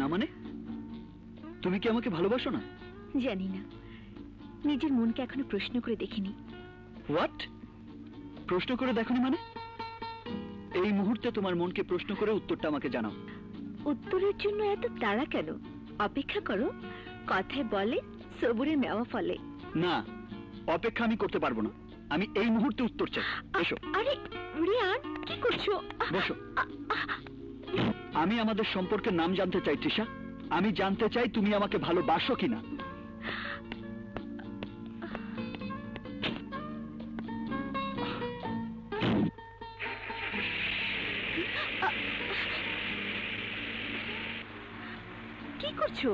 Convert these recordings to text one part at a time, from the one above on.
না মানে তুমি কি আমাকে ভালোবাসো না? জানি না, নিজের মনকে এখনো প্রশ্ন করে দেখিনি। হোয়াট? প্রশ্ন করে দেখনি মানে? এই মুহূর্তে তোমার মনকে প্রশ্ন করে উত্তরটা আমাকে জানাও। উত্তরের জন্য এত তাড়া কেন? অপেক্ষা করো, কথায় বলে সবুরে মেওয়া ফলে। না, অপেক্ষা আমি করতে পারবো না। আমি এই মুহূর্তে উত্তর চাই। এসো। আরে রিয়ান, কি করছো? বসো। আমি আমাদের সম্পর্কের নাম জানতে চাই তৃষা। আমি জানতে চাই তুমি আমাকে ভালোবাসো কিনা। কি করছো?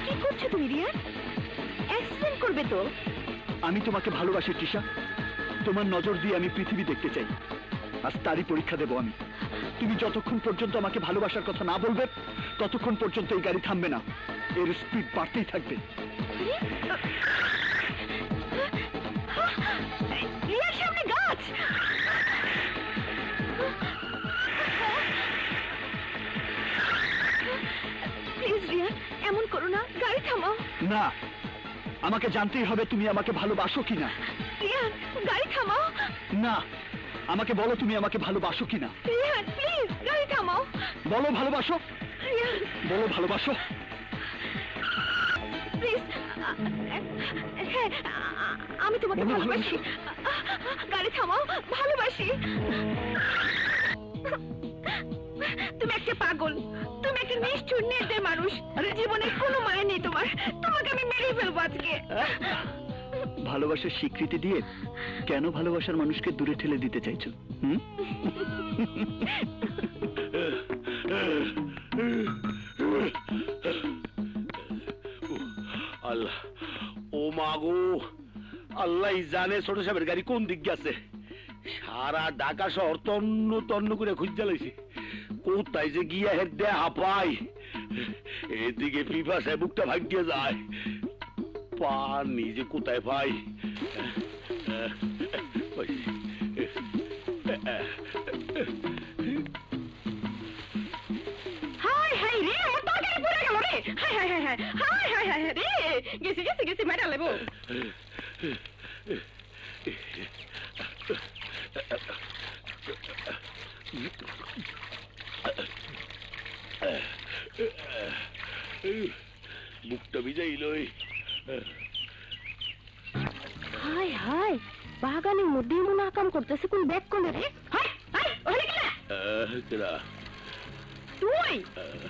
কি করছো তুমি রিয়ান? অ্যাক্সিডেন্ট করবে তো। আমি তোমাকে ভালোবাসি তৃষা। তোমার নজর দিয়ে আমি পৃথিবী দেখতে চাই। আজ তারই পরীক্ষা দেব আমি। তুমি যতক্ষণ পর্যন্ত আমাকে ভালোবাসার কথা না বলবে ততক্ষণ পর্যন্ত এই গাড়ি থামবে না। এর স্পিড বাড়তেই থাকবে। রিয়ার সামনে গাছ। প্লিজ রিয়ান, এমন করো না, গাড়ি থামাও। না, আমাকে জানতেই হবে তুমি আমাকে ভালোবাসো কিনা। রিয়ান, গাড়ি থামাও। না, আমাকে বলো তুমি আমাকে ভালোবাসো কিনা। রিয়ান প্লিজ, গাড়ি থামাও। বলো ভালোবাসো। রিয়ান বলো ভালোবাসো। প্লিজ। হ্যাঁ, আমি তোমাকে বলো ভালোবাসি। গাড়ি থামাও, ভালোবাসি। তুমি একটা পাগল, তুমি একটা নিষ্ঠুর নির্দয় মানুষ। জীবনে কোনো মায়া নেই তোমার। তোমাকে আমি মেরে ফেলবো আজকে। ভালোবাসার স্বীকৃতি দিয়ে কেন ভালোবাসার মানুষকে দূরে ঠেলে দিতে চাইছো? আল্লাহ, ও মাগো, আল্লাহ জানে ছোট সাহেবের গাড়ি কোন দিক গেছে। সারা ঢাকা শহর তন্ন তন্ন করে খুঁজতে লাইছে, কোথায় যে গিয়া হের দেয়া হাঁপাই। এদিকে পিপাসায় বুকটা ভাগিয়ে যায়, পানি যে কোথায় পাই। হাই হাই রে, আমার তরকারি পুড়ে গেল রে। High high high high high high high রে, গেছি গেছি গেছি, মেডা লেবো। বুকটা ভিজাইলই। হাই হাই, বাগানের মধ্যে এমন আকাম করতেছে, কোন ব্যাগ কোন রে? হাই হাই, ওখানে কি না? কেডা? তুই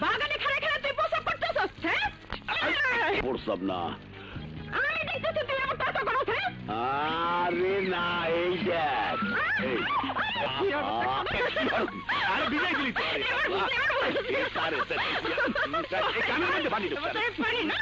বাগানে খাড়া খাড়া তুই প্রসাব করতেছস, হ্যাঁ? প্রসাব না, আমি দেখতেছি তুই আমার টাকা করছ, হ্যাঁ? আরে না, এই দেখ। আরে বিদায় দিলি তো। আরে কানের মধ্যে পানি ঢুকছে। পানি না